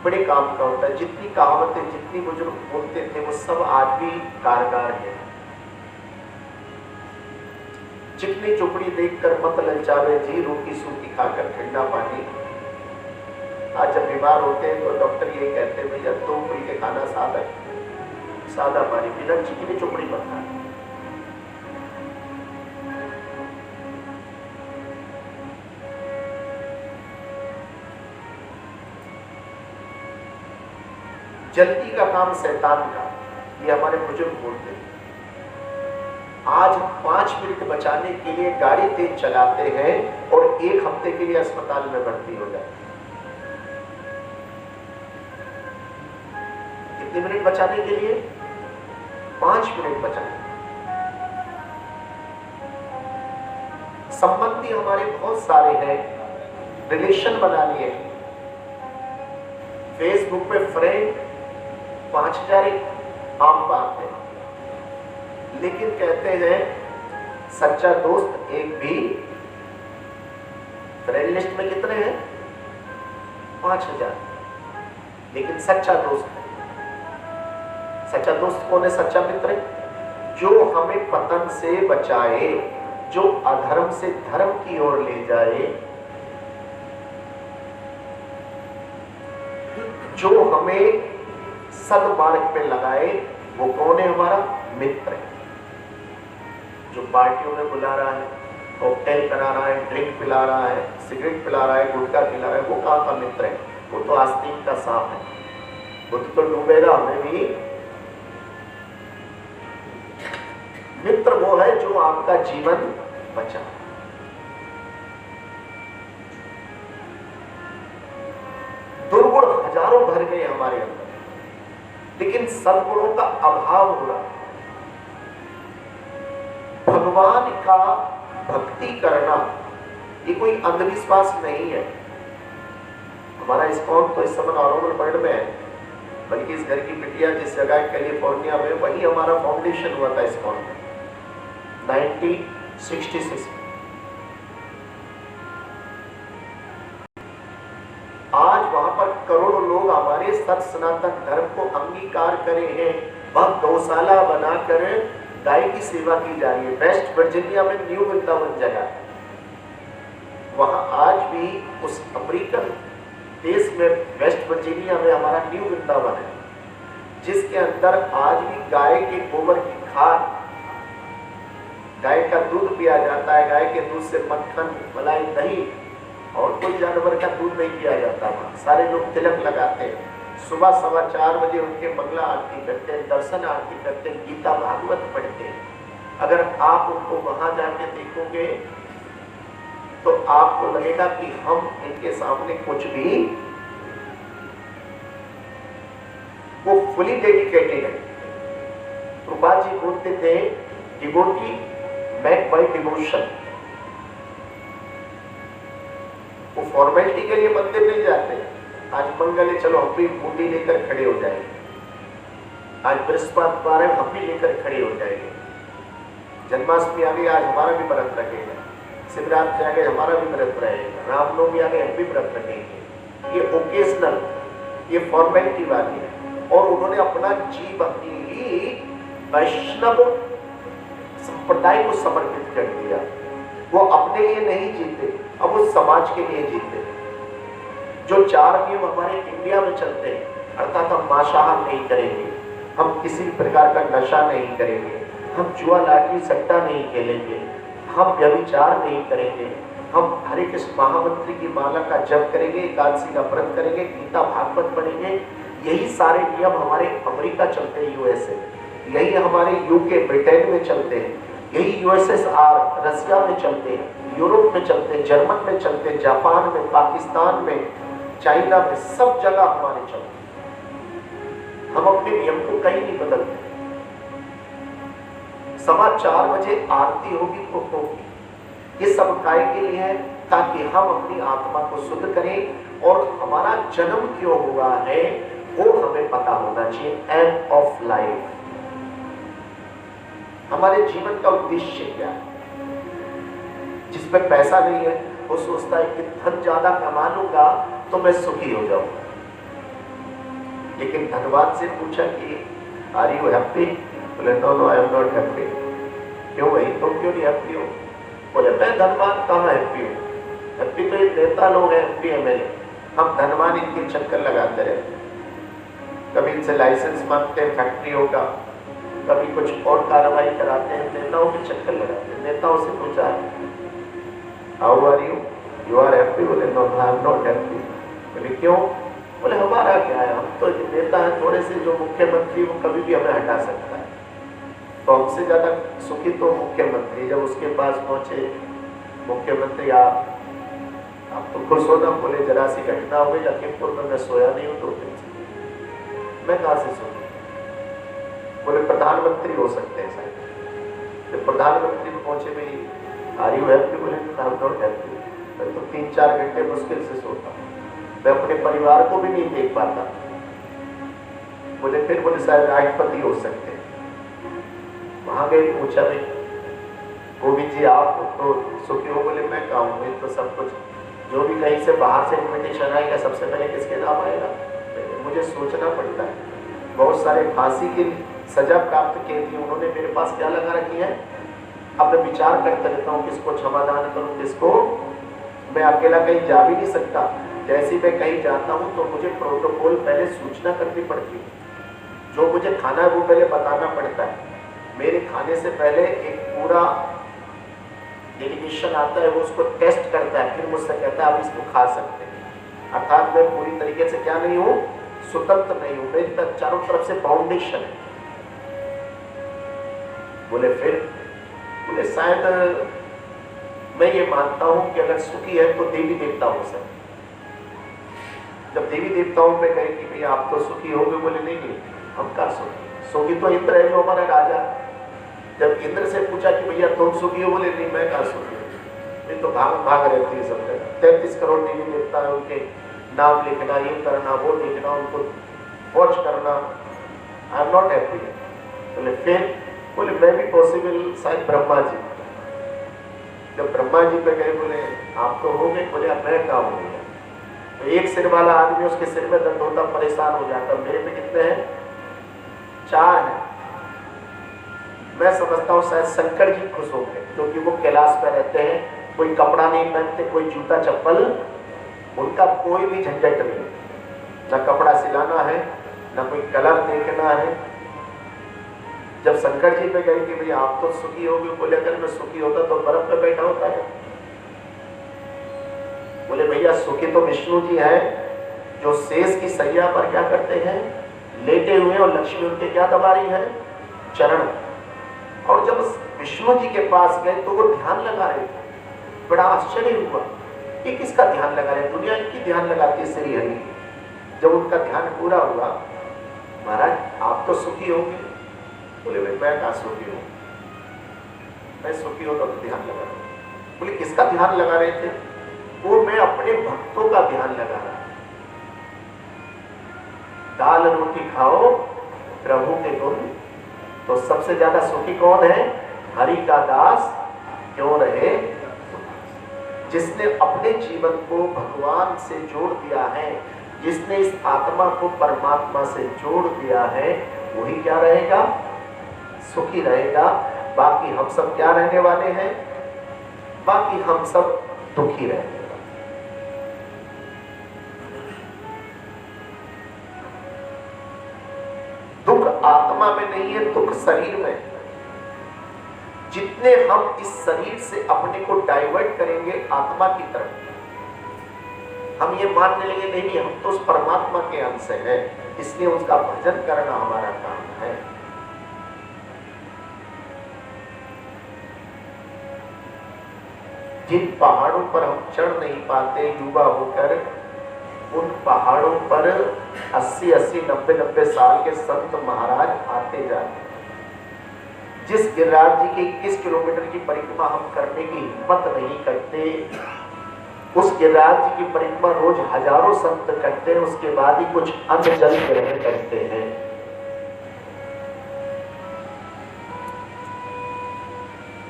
बड़े काम का होता है। जितनी कहावतें, जितनी बुजुर्ग बोलते थे, वो सब आज भी कारगर है। चिकनी चुपड़ी देखकर मत ललचावे जी, रोटी सूखी खाकर ठंडा पानी। आज जब बीमार होते हैं तो डॉक्टर ये कहते हैं भैया 2 फुलके खाना, सादा पानी, बिना चिकनी चुपड़ी मत खाना। जल्दी का काम शैतान का, ये हमारे बुजुर्ग बोलते हैं। आज 5 मिनट बचाने के लिए गाड़ी तेज चलाते हैं और 1 हफ्ते के लिए अस्पताल में भर्ती हो जाते हैं। कितने मिनट बचाने के लिए? 5 मिनट बचाने। संबंधी हमारे बहुत सारे हैं, रिलेशन बना लिए, फेसबुक पे फ्रेंड 5000 आम बात है, लेकिन कहते हैं सच्चा दोस्त एक भी। फ्रेंड लिस्ट में कितने हैं? 5000, लेकिन सच्चा दोस्त है। सच्चा दोस्त कौन है? सच्चा मित्र है जो हमें पतन से बचाए, जो अधर्म से धर्म की ओर ले जाए, जो हमें सदमार्ग पे लगाए। वो कौन है? हमारा मित्र है। जो पार्टियों में बुला रहा है, कॉकटेल करा रहा है, ड्रिंक पिला रहा है, सिगरेट पिला रहा है, गुटखा पिला रहा है, वो कहाँ का मित्र है? वो तो आस्तीन का सांप है, वो तो डूबेगा हमें भी। मित्र वो है जो आपका जीवन बचा। दुर्गुण हजारों भर गए हमारे अंदर, लेकिन सद्गुणों का अभाव हो रहा है। भगवान का भक्ति करना ये कोई अंधविश्वास नहीं है। हमारा इस्कॉन तो इस समय नॉर्मल वर्ल्ड में है, बल्कि इस घर की बिटिया जिस जगह कैलिफोर्निया में, वही हमारा फाउंडेशन हुआ था इस्कॉन में 1966 में। आज वहां पर करोड़ों लोग हमारे सत सनातन धर्म को अंगीकार करे हैं। वहां गौशाला बनाकर गाय की सेवा की जा रही है। वेस्ट वर्जीनिया में न्यू वृंदावन जगह है, वहां आज भी उस अमेरिकन देश में वेस्ट वर्जीनिया में हमारा न्यू वृंदावन है, जिसके अंदर आज भी गाय के गोबर की खाद, गाय का दूध पिया जाता है। गाय के दूध से मक्खन, मलाई, दही और कोई जानवर का दूध नहीं पिया जाता। वहाँ सारे लोग तिलक लगाते हैं। सुबह 4:15 बजे उनके मंगला आरती करते हैं, दर्शन आरती करते हैं, गीता भागवत पढ़ते हैं। अगर आप उनको वहां जाके देखोगे तो आपको लगेगा कि हम इनके सामने कुछ भी, वो फुली डेडिकेटेड है। प्रभुपाद जी बोलते थे, डिवोटी मेड बाय डिवोशन। वो फॉर्मेलिटी के लिए मंदिर नहीं जाते। आज मंगल है, चलो हम भी बूटी लेकर खड़े हो जाएंगे। आज बृहस्पतिवार है, हम भी लेकर खड़े हो जाएंगे। जन्माष्टमी आ गई, आज हमारा भी व्रत रखेगा। शिवरात्रि आ गई, हमारा भी व्रत रहेगा। रामनवमी आ गई, हम भी व्रत रखेंगे। ये ओकेजनल, ये फॉर्मेलिटी वाली है। और उन्होंने अपना जीवन ही वैष्णव संप्रदाय को समर्पित कर दिया। वो अपने लिए नहीं जीते, अब वो समाज के लिए जीते। जो 4 नियम हमारे इंडिया में चलते हैं, अर्थात हम मांसाहार नहीं करेंगे, हम किसी भी प्रकार का नशा नहीं करेंगे, हम जुआ लाटरी सट्टा नहीं खेलेंगे, हम व्यभिचार नहीं करेंगे, हम हरे कृष्ण महामंत्र की माला का जप करेंगे, एकादशी का व्रत करेंगे, गीता भागवत पढ़ेंगे। यही सारे नियम हमारे अमेरिका चलते हैं, यूएसए, यही हमारे यूके ब्रिटेन में चलते हैं, यही यूएसएसआर रसिया में चलते हैं, यूरोप में चलते हैं, जर्मन में चलते हैं, जापान में, पाकिस्तान में, चाइना में, सब जगह हमारे चलते हैं। हम अपने नियम को कहीं नहीं बदलते। 4:15 बजे आरती होगी तो होगी। ये सब काय के लिए है, ताकि हम अपनी आत्मा को शुद्ध करें और हमारा जन्म क्यों हुआ है वो हमें पता होना चाहिए। एंड ऑफ लाइफ, हमारे जीवन का उद्देश्य क्या है। जिसमें पैसा नहीं है वो सोचता है कि धन ज्यादा कमा लूंगा तो मैं सुखी हो जाऊंगा। लेकिन धनवान से पूछा कि आर यू हैप्पी? बोले no I am not happy. क्यों भाई, तुम क्यों नहीं हैप्पी हो? बोले मैं धनवान कहाँ हैप्पी हूँ, हैप्पी तो ये नेता लोग हैं, एमपी एमएलए। हम धनवान इनके चक्कर लगाते रहते, कभी इनसे लाइसेंस मांगते हैं फैक्ट्रियों का, कभी कुछ और कार्रवाई कराते हैं, नेताओं के चक्कर लगाते हैं। नेताओं से पूछा how are you, you are happy? बोले no I am not happy. बोले क्यों? बोले हमारा क्या है, हम तो नेता हैं थोड़े से, जो मुख्यमंत्री वो कभी भी हमें हटा सकता है। तो हमसे ज्यादा सुखी तो मुख्यमंत्री। जब उसके पास पहुंचे, मुख्यमंत्री आप तो खुश हो ना? बोले जरा सी घटना हो गई लखीमपुर में, मैं सोया नहीं हूँ 2 दिन से। मैं कहाँ से सोऊं? बोले प्रधानमंत्री हो सकते हैं सर। जब प्रधानमंत्री में पहुंचे, मेरी आर यू हैप्पी? बोले आई एम नॉट हैप्पी। मैं तो 3-4 घंटे मुश्किल से सोता हूँ, मैं अपने परिवार को भी नहीं देख पाता। बोले फिर? बोले शायद राष्ट्रपति हो सकते हैं। वहां गए, पूछा भाई गोविंद जी आप तो सुखी हो? बोले मैं कहूँ तो सब कुछ, जो भी कहीं से बाहर से इन्विटेशन आएगा सबसे पहले किसके नाम आएगा? मुझे सोचना पड़ता है। बहुत सारे फांसी की सजा प्राप्त की थी, उन्होंने मेरे पास क्या लगा रखी है, अब मैं विचार करता रहता हूँ किसको क्षमादान करूँ, किसको। मैं अकेला कहीं जा भी नहीं सकता। जैसे मैं कहीं जाता हूँ तो मुझे प्रोटोकॉल पहले सूचना करनी पड़ती है। जो मुझे खाना है वो पहले बताना पड़ता है। मेरे खाने से पहले एक पूरा डेलीगेशन आता है, वो उसको टेस्ट करता है, फिर मुझसे कहता है आप इसको खा सकते हैं। अर्थात मैं पूरी तरीके से क्या नहीं हूँ, स्वतंत्र नहीं हूँ, मेरी तक चारों तरफ से फाउंडेशन है। बोले फिर? बोले शायद मैं ये मानता हूं कि अगर सुखी है तो देवी देवता हो सकते। जब देवी देवताओं पे कहे कि भैया आप तो सुखी हो गए, बोले नहीं हम क्या सुखी, सुखी तो इंद्र है जो हमारा राजा। जब इंद्र से पूछा कि भैया तुम सुखी हो? बोले नहीं मैं क्या सुखी हूँ, मैं तो भाग रहती है सब जगह। 33 करोड़ देवी देवता है, उनके नाम लिखना, ये करना, वो लिखना, उनको वॉच करना, आई एम नॉट हैप्पी। बोले फिर? बोले मैं भी पॉसिबल शायद ब्रह्मा जी। जब ब्रह्मा जी पे गए बोले आप तो हो गए, बोले अब मैं क्या हो गया? तो एक सिर वाला आदमी उसके सिर में दर्द होता, परेशान हो जाता, मेरे में कितने हैं? 4 हैं। मैं समझता हूँ शायद शंकर जी खुश हो गए, क्योंकि वो कैलाश पे रहते हैं, कोई कपड़ा नहीं पहनते, कोई जूता चप्पल, उनका कोई भी झंझट नहीं, ना कपड़ा सिलाना है, ना कोई कलर देखना है। जब शंकर जी पे गए कि भाई आप तो सुखी हो गए, बोले अगर मैं सुखी होता तो बर्फ पे बैठा होता है। बोले भैया सुखी तो विष्णु जी हैं, जो शेष की सैया पर क्या करते हैं? लेटे हुए, और लक्ष्मी उनके क्या दबा रही है? चरण। और जब विष्णु जी के पास गए तो वो ध्यान लगा रहे थे। बड़ा आश्चर्य हुआ, ये किसका ध्यान लगा रहे? दुनिया इनकी ध्यान लगाती है श्री हरि। जब उनका ध्यान पूरा हुआ, महाराज आप तो सुखी होंगे। बोले भाई मैं कहाँ सुखी हूँ, मैं सुखी होता तो ध्यान लगा रहा। बोले किसका ध्यान लगा रहे थे? वो मैं अपने भक्तों का ध्यान लगा रहा। दाल रोटी खाओ प्रभु के गुण, तो सबसे ज्यादा सुखी कौन है? हरि का दास क्यों रहे? जिसने अपने जीवन को भगवान से जोड़ दिया है, जिसने इस आत्मा को परमात्मा से जोड़ दिया है, वही क्या रहेगा? सुखी रहेगा। बाकी हम सब क्या रहने वाले हैं? बाकी हम सब दुखी रहेंगे। दुख आत्मा में नहीं है, दुख शरीर में। जितने हम इस शरीर से अपने को डाइवर्ट करेंगे आत्मा की तरफ, हम ये मानने लगे नहीं हम तो उस परमात्मा के अंश हैं, इसलिए उसका भजन करना हमारा काम है। जिन पहाड़ों पर हम चढ़ नहीं पाते युवा होकर, उन पहाड़ों पर 80-80, 90-90 साल के संत महाराज आते जाते। जिस गिरिराज जी की 21 किलोमीटर की परिक्रमा हम करने की हिम्मत नहीं करते, उस गिरिराज जी की परिक्रमा रोज हजारों संत करते हैं, उसके बाद ही कुछ अन्न जल ग्रहण करते हैं।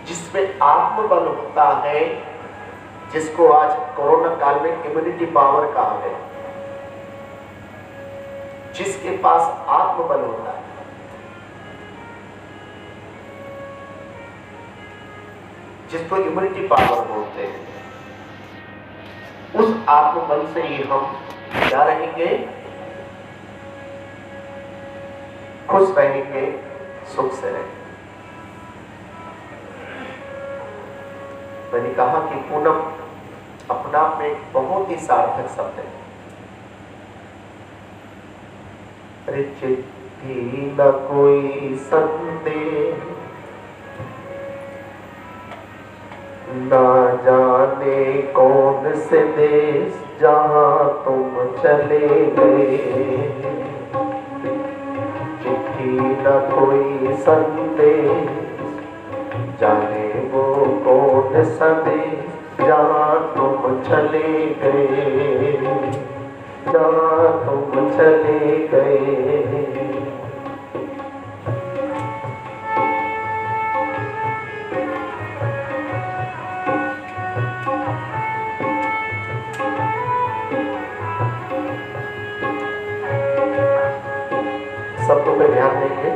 जिसमें आत्मबल होता है, जिसको आज कोरोना काल में इम्यूनिटी पावर कहा गया, जिसके पास आत्मबल होता है, जिसको इम्यूनिटी पावर बोलते हैं, उस आत्मबल से ही हम क्या रहेंगे? खुश रहेंगे, सुख से रहेंगे। मैंने कहा कि पूनम अपना आप में एक बहुत ही सार्थक शब्द है। चिट्ठी न कोई संदेह, ना जाने कौन से देश जहां तुम चले गए। चिट्ठी न कोई संदेश, जाने वो कौन सा देश जहां तुम चले गए, जहां तुम चले गए। शब्दों पे ध्यान देंगे।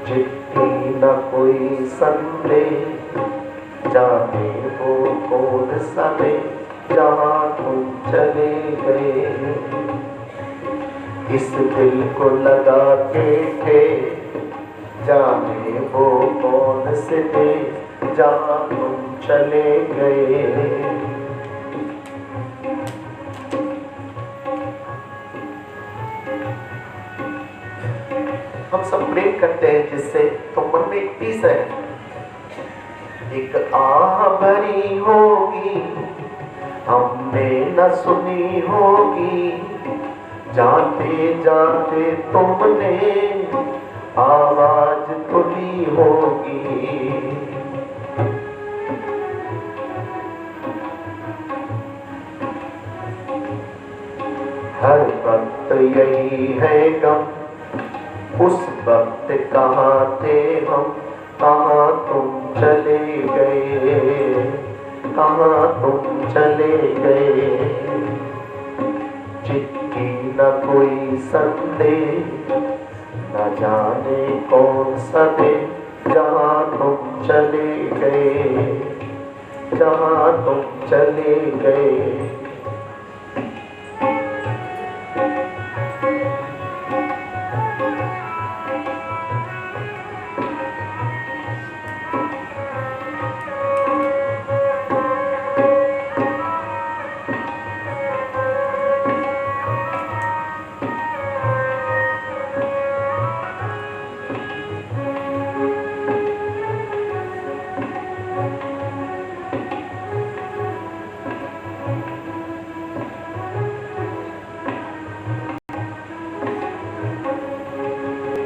चिट्ठी न कोई संदेश, जाने वो कौन सा देश जहां तुम चले गए। इस दिल को लगा के थे, जाने वो कौन से देश जहां तुम चले गए। हम सब प्रेम करते हैं जिससे, तो मन में एक पीस है। एक आह भरी होगी हमने न सुनी होगी, जाते जाते तुमने आवाज तो दी होगी। हर वक्त यही है गम, उस वक्त कहाँ थे हम, कहाँ तुम चले गए, कहाँ तुम चले गए। चिट्ठी न कोई संदेश, न जाने कौन सा दिन, जहाँ तुम चले गए, जहाँ तुम चले गए।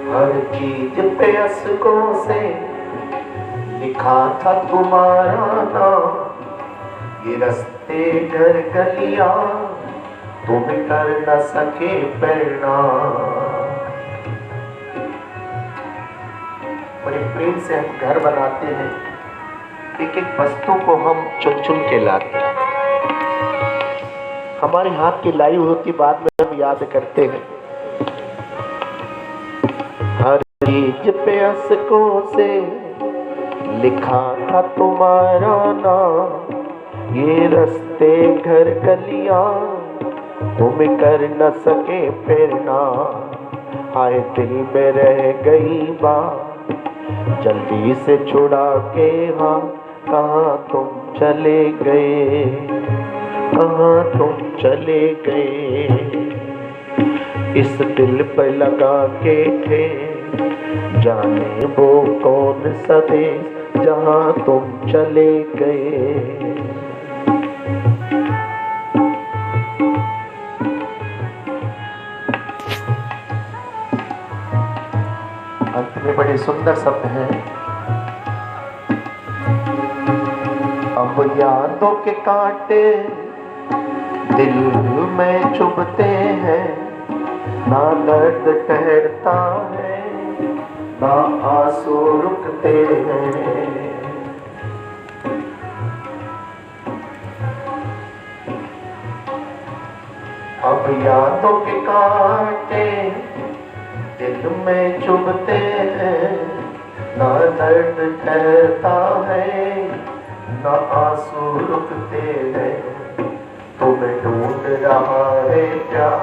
हर चीज पे अशकों से लिखा था तुम्हारा नाम, ये रास्ते घर गलियां तुम कर न सके परिणाम। बड़े प्रेम से हम घर बनाते हैं, एक एक वस्तु को हम चुन चुन के लाते हैं। हमारे हाथ की लाई होती बाद में हम याद करते हैं। हर चीज पे अशकों से लिखा था तुम्हारा नाम, ये रास्ते घर गलियां तुम कर न सके परिणाम। हाय दिल में रह गई बात, जल्दी से छुड़ा के हाँ, कहाँ तुम चले गए, कहाँ तुम चले गए। इस दिल पर लगा के थे जाने वो कौन सा देश, जहाँ तुम चले गए। अंत में बड़े सुंदर शब्द हैं। अब यादों के कांटे दिल में चुभते हैं, ना दर्द ठहरता है, ना आंसू रुकते हैं। अब यादों के कांटे दिल में चुभते हैं, ना दर्द ठहरता है, ना आंसू रुकते हैं। तुम्हें ढूंढ रहा है प्यार,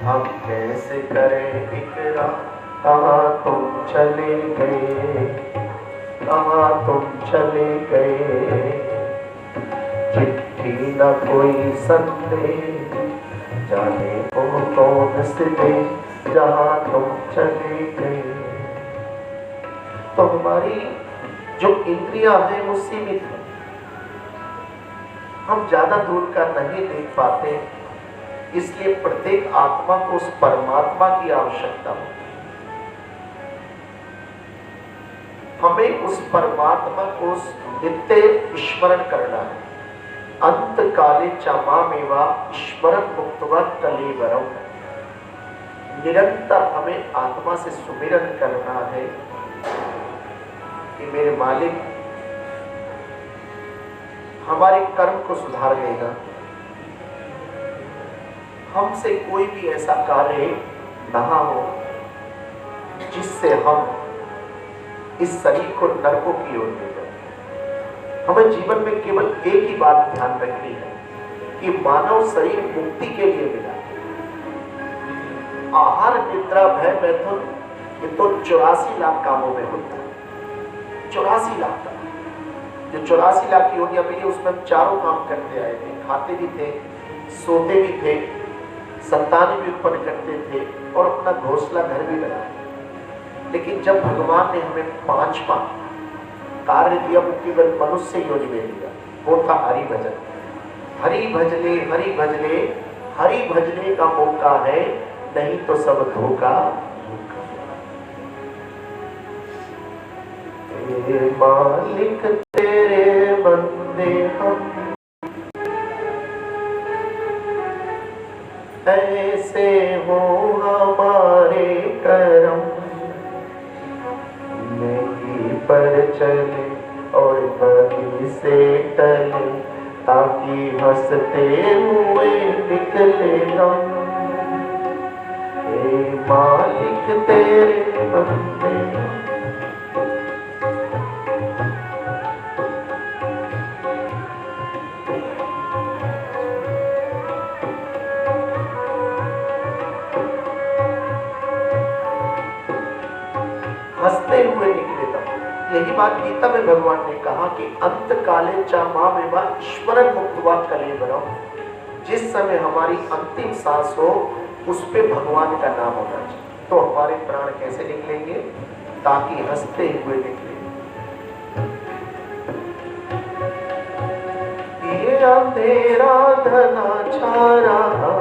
हम कैसे करें इकरार, कहाँ तुम चले गए, कहाँ तुम चले गए। चिट्ठी न कोई संदेश, जाने को कौन से देश, जहाँ तुम चले गए। तो हमारी जो इंद्रियां हैं वो सीमित है, हम ज्यादा दूर का नहीं देख पाते, इसलिए प्रत्येक आत्मा को उस परमात्मा की आवश्यकता होती है। हमें उस परमात्मा को नित्य स्मरण करना है। अंत काले चामामेवा स्मरण मुक्त्वा कलेवरम। निरंतर हमें आत्मा से सुमिरन करना है कि मेरे मालिक हमारे कर्म को सुधार देगा, हमसे कोई भी ऐसा कार्य ना हो जिससे हम इस शरीर को नरकों की ओर ले जाए। हमें जीवन में केवल एक ही बात ध्यान रखनी है कि मानव शरीर मुक्ति के लिए मिला। आहार निद्रा भय मैथुन ये तो 84 लाख कामों में होता है। 84 लाख का जो 84 लाख की योनियां मिली उसमें हम चारों काम करते आए थे, खाते भी थे, सोते भी थे, संतान भी उत्पन्न करते थे और अपना घोंसला घर भी बनाया। लेकिन जब भगवान ने हमें 5वां कार्य दिया वो केवल मनुष्य योनि में दिया, वो था हरि भजन। हरि भजने हरि भजने हरि भजने का मौका है, नहीं तो सब धोखा। तेरे मालिक तेरे बंदे हम, ऐसे हो हमारे करम, नेकी पर चले और बदी से टले, ताकि हंसते हुए निकले गम। हे मालिक तेरे बंदे, हंसते हुए निकले तब। यही बात गीता में भगवान ने कहा कि अंत काले चा मामेवा ईश्वरन मुक्त्वा कलेवरम, जिस समय हमारी अंतिम सांस हो उस पे भगवान का नाम होना चाहिए। तो हमारे प्राण कैसे निकलेंगे? ताकि हंसते हुए निकले। ये अंधेरा घना छा रहा,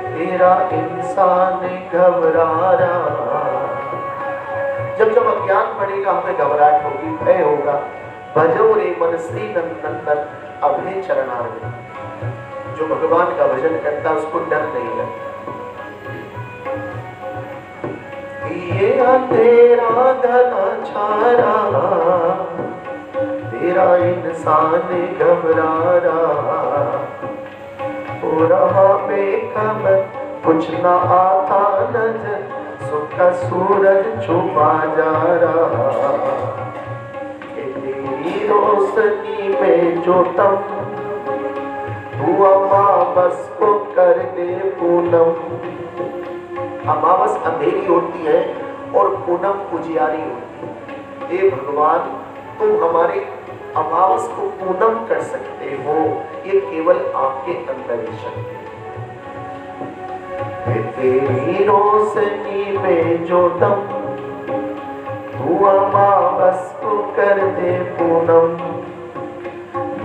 तेरा इंसान घबरा रहा। जब जब अज्ञान बढ़ेगा हमें घबराहट होगी, भय होगा। भजो रे मन श्री नंदन अभय चरणारविंद। जो भगवान का भजन करता उसको डर नहीं लगता। ये अंधेरा घना छा रहा, तेरा इंसान घबरा रहा। हो रहा बेखबर कुछ ना आता नजर, सुख का सूरज छुपा जा रहा। तेरी रोशनी में जो तम, तू अमावस को कर दे पूनम। अमावस अंधेरी होती है और पूनम उजियारी होती है। हे भगवान, तुम हमारे अमावस को पूनम कर सकते हो, ये केवल आपके अंदर ही शक्ति है। तेरी रोशनी में जो दम, तू अमावस को कर दे पूनम।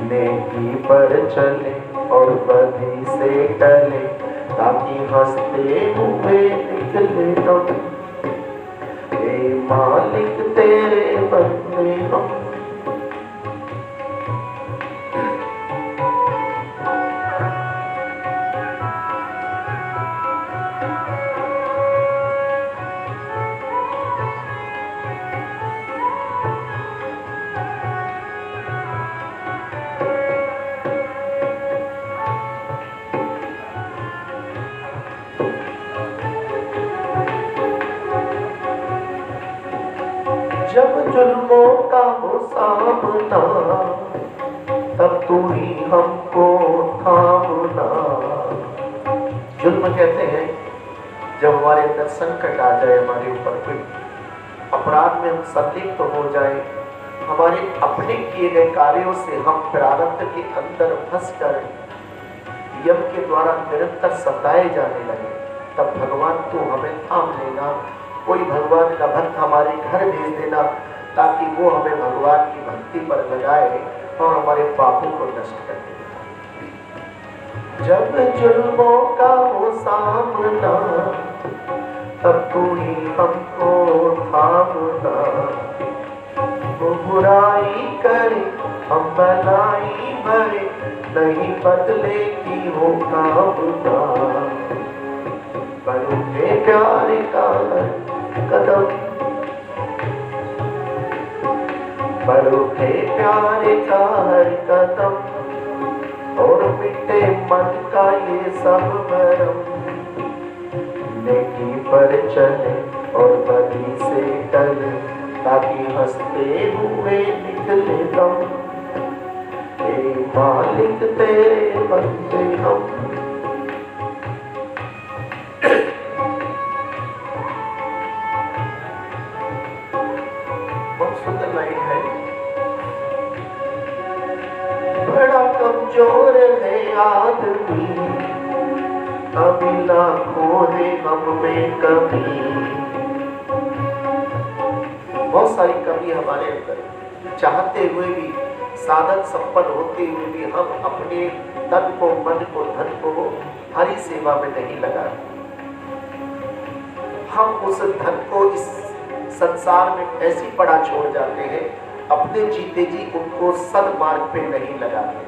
नेकी पर चले और बदी से टले, ताकि हंसते हुए निकले हम। हे मालिक तेरे बंदे हम। जब जुल्मों का हो सामना, तब तू ही हमको थामना। जुल्म कहते हैं जब हमारे अंदर संकट आ जाए, हमारे ऊपर कोई अपराध में हम संलिप्त हो जाए, हमारे अपने किए गए कार्यों से हम प्रारब्ध के अंदर फंसकर यम के द्वारा निरंतर सताए जाने लगे, तब भगवान तू हमें थाम लेना। कोई भगवान का भक्त हमारे घर भेज देना, ताकि वो हमें भगवान की भक्ति पर लगाए और हमारे पापों को नष्ट कर दे। जब जुल्मों का हो सामना, तब तू ही हमको थामना। वो बुराई करे हम भलाई भरे, नहीं बदलेगी वो कामना। बड़ों के प्यार का कदम, बड़ों के प्यार का हर कदम, और मिटे मन का ये सब भरम। नेकी पर चले और बदी से टले, ताकि हंसते हुए निकले दम। हे मालिक तेरे बंदे हम। सुंदर लाइन है। बड़ा कमजोर है आदमी, अभी लाखों है हम में कमी। बहुत सारी कमी हमारे अंदर, चाहते हुए भी, साधन संपन्न होते हुए भी हम अपने तन को, मन को, धन को हरि सेवा में नहीं लगाते। हम उस धन को इस संसार में ऐसी पड़ा छोड़ जाते हैं, अपने जीते जी उनको सन्मार्ग पे नहीं लगाते।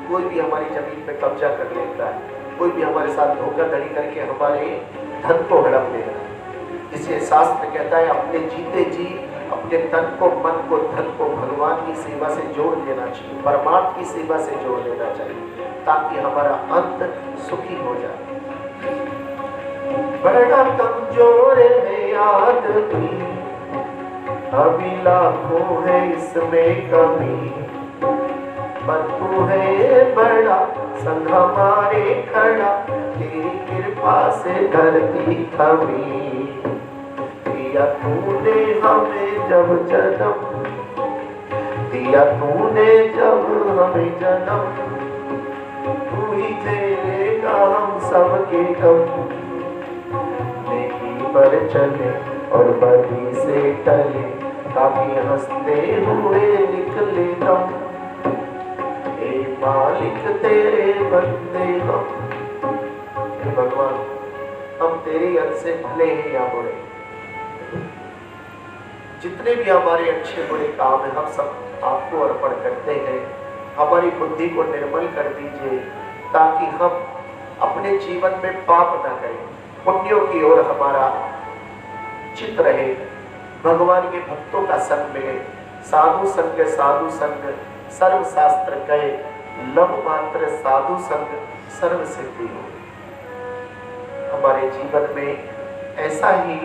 कोई भी हमारी जमीन पे कब्जा कर लेता है, कोई भी हमारे साथ धोखाधड़ी करके हमारे धन को हड़प ले रहा है। इसलिए शास्त्र कहता है अपने जीते जी अपने तन को, मन को, धन को भगवान की सेवा से जोड़ देना चाहिए, परमात्मा की सेवा से जोड़ देना चाहिए, ताकि हमारा अंत सुखी हो जाए। बड़ा कमजोर है आदमी, अभी लाखों है इसमें कमी, पर तू है बड़ा संग हमारे खड़ा, तेरी कृपा से धरती थमी। दिया तूने हमें जब जन्म, दिया तूने जब हमें जन्म, तू ही झेलेगा हम सबके गम। नेकी पर चले और बदी से टले, ताकि हंसते हुए निकले दम। ए मालिक तेरे बंदे हम, भगवान हम तेरे अंश से भले ही या बुरे, जितने भी हमारे अच्छे बुरे काम हैं हम सब आपको अर्पण करते हैं। हमारी बुद्धि को निर्मल कर दीजिए, ताकि हम अपने जीवन में पाप न करें, पुण्यों की ओर हमारा चित रहे, भगवान के भक्तों का संग मिले। साधु संग सर्व शास्त्र कहे, लव मात्र साधु संग सर्व सिद्धि हो। हमारे जीवन में ऐसा ही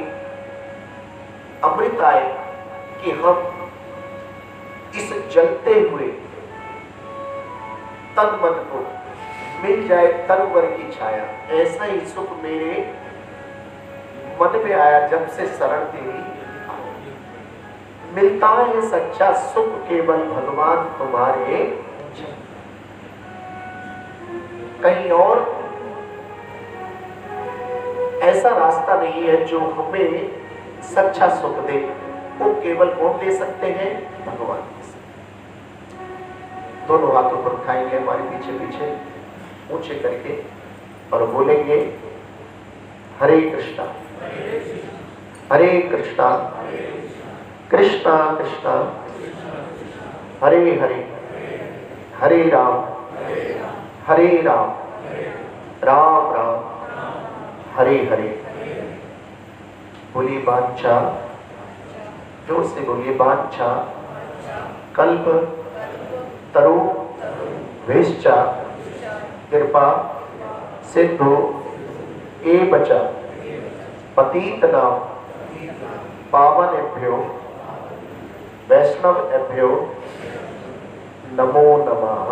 अमृत आए कि हम इस जलते हुए तन मन को मिल जाए तनवर की छाया। ऐसा ही सुख मेरे मन में आया जब से शरण तेरी मिलता है सच्चा सुख केवल भगवान तुम्हारे। कहीं और ऐसा रास्ता नहीं है जो हमें सच्चा सुख दे, वो केवल कौन दे सकते हैं? भगवान। दोनों हाथों पर उठाएंगे हमारे पीछे पीछे ऊंचे करके और बोलेंगे हरे कृष्णा हरे कृष्णा कृष्णा कृष्णा हरे हरे हरे राम राम राम हरे हरे। बोलिए बांछा, जोर से बोलिए बांछा कल्प तरु वेश्चा कृपा सिद्धो एवच पतितनां पावनेभ्यो वैष्णवेभ्यो नमो नमः।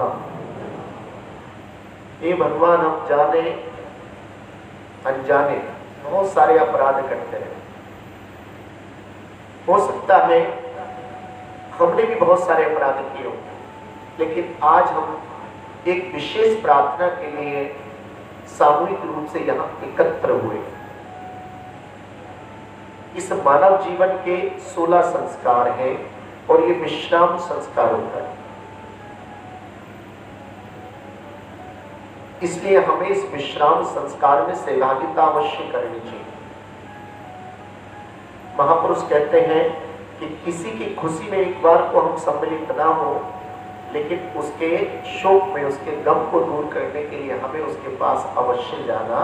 ये भगवान हम जाने अनजाने बहुत सारे अपराध करते हैं। हो सकता है हमने भी बहुत सारे अपराध किए हो, लेकिन आज हम एक विशेष प्रार्थना के लिए सामूहिक रूप से यहाँ एकत्र हुए। इस मानव जीवन के 16 संस्कार हैं और ये विश्राम संस्कार होता है। इसलिए हमें इस विश्राम संस्कार में सहभागिता अवश्य करनी चाहिए। महापुरुष कहते हैं कि किसी की खुशी में एक बार को हम सम्मिलित ना हो, लेकिन उसके शोक में, उसके गम को दूर करने के लिए हमें उसके पास अवश्य जाना।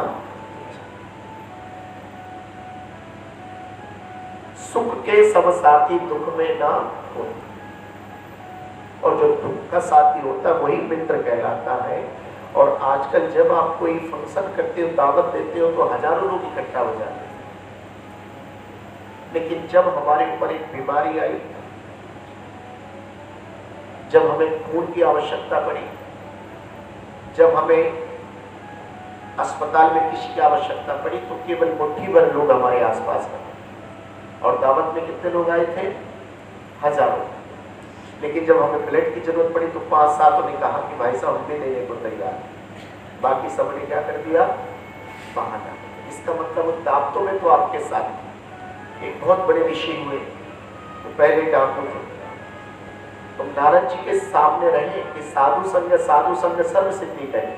सुख के सब साथी दुख में ना हो, और जो दुख का साथी होता है वही मित्र कहलाता है। और आजकल जब आप कोई फंक्शन करते हो, दावत देते हो, तो हजारों लोग इकट्ठा हो जाते हैं, लेकिन जब हमारे ऊपर एक बीमारी आई, जब हमें खून की आवश्यकता पड़ी, जब हमें अस्पताल में किसी की आवश्यकता पड़ी, तो केवल मुट्ठी भर लोग हमारे आसपास थे। और दावत में कितने लोग आए थे? हजारों। लेकिन जब हमें ब्लड की जरूरत पड़ी तो 5-7 ने कहा कि भाई साहब हम भी देने को तैयार। बाकी सबने क्या कर दिया? बहाना। इसका मतलब दावतों में तो आपके साथ एक बहुत बड़े ऋषि हुए, तो पहले डाकू थे, तो नारद जी के सामने रहे कि साधु संग सर्व सिद्धि कहे।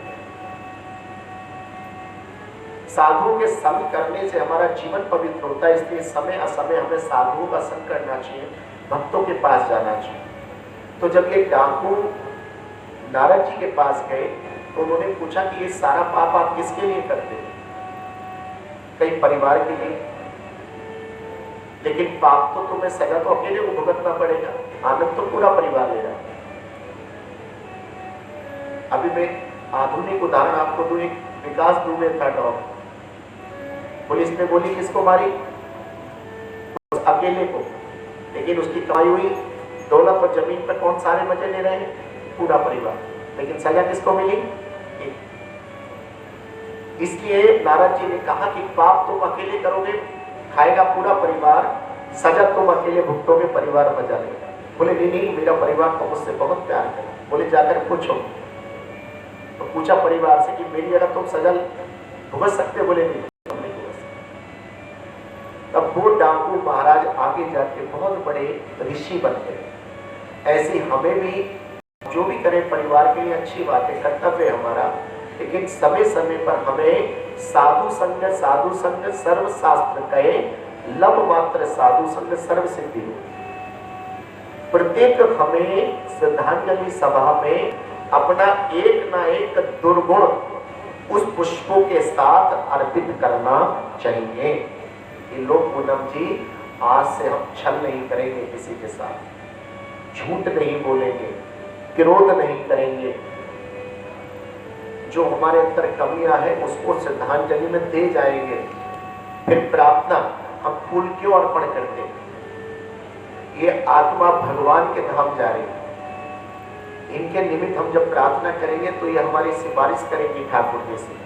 साधुओं के संग करने से हमारा जीवन पवित्र होता है, इसलिए समय असमय हमें साधुओं का संग करना चाहिए, भक्तों के पास जाना चाहिए। तो जब ये डाकू नारद जी के पास गए तो उन्होंने पूछा कि ये सारा पाप आप किसके लिए करते हैं? कई परिवार के लिए। लेकिन पाप तो तुम्हें सजा तो अकेले को भुगतना पड़ेगा, आनंद तो पूरा परिवार ले रहा है। अभी मैं आधुनिक उदाहरण आपको दूं, एक विकास दुबे था डॉग, पुलिस ने गोली किसको मारी? उस अकेले को। लेकिन उसकी कमाई हुई दौलत और जमीन पर कौन सारे मजे ले रहे हैं? पूरा परिवार। लेकिन सजा किसको मिली? एक। इसलिए नारद जी ने कहा कि पाप तुम अकेले करोगे, खाएगा पूरा परिवार, सजा तुम अकेले भुगतोगे, परिवार मजा लेगा। बोले नहीं, मेरा परिवार तो मुझसे बहुत प्यार करे। बोले जाकर पूछो। तो पूछा परिवार से कि मेरी जगह तुम सजा भुगत सकते? बोले नहीं, तुम नहीं भुगत सकते। तब वो डाकू महाराज आगे जाके बहुत बड़े ऋषि बन गए। ऐसे हमें भी जो भी करें परिवार के लिए अच्छी बात है, कर्तव्य है हमारा, लेकिन समय समय पर हमें साधु संग सर्व शास्त्र कहे, लब मात्र साधु संग सर्व सिद्धि हो। प्रत्येक हमें श्रद्धांजलि सभा में अपना एक ना एक दुर्गुण उस पुष्पों के साथ अर्पित करना चाहिए कि लोग पूनम जी आज से हम छल नहीं करेंगे, किसी के साथ झूठ नहीं बोलेंगे, क्रोध नहीं करेंगे, जो हमारे अंदर कमियां हैं उसको श्रद्धांजलि में दे जाएंगे। फिर प्रार्थना हम फूल क्यों अर्पण करते हैं? ये आत्मा भगवान के धाम जा रही है, इनके निमित्त हम जब प्रार्थना करेंगे तो ये हमारी सिफारिश करेंगे ठाकुर जी से।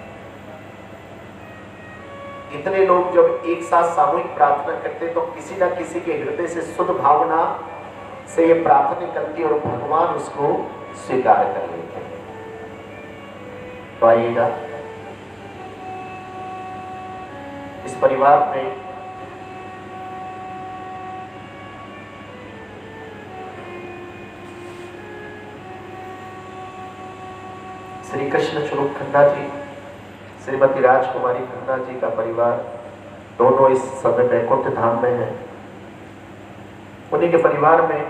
इतने लोग जब एक साथ सामूहिक प्रार्थना करते तो किसी ना किसी के हृदय से शुद्ध भावना से ये प्रार्थना निकलती और भगवान उसको स्वीकार कर लेते हैं। तो आइएगा इस परिवार में श्री कृष्ण स्वरूप खन्ना जी, श्रीमती राजकुमारी खन्ना जी का परिवार दोनों इस समय वैकुंठ धाम में है। उन्हीं के परिवार में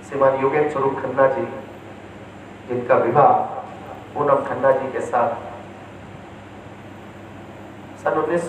श्रीमान योगेंद्र स्वरूप खन्ना जी, जिनका विवाह पूनम खन्ना जी के साथ सन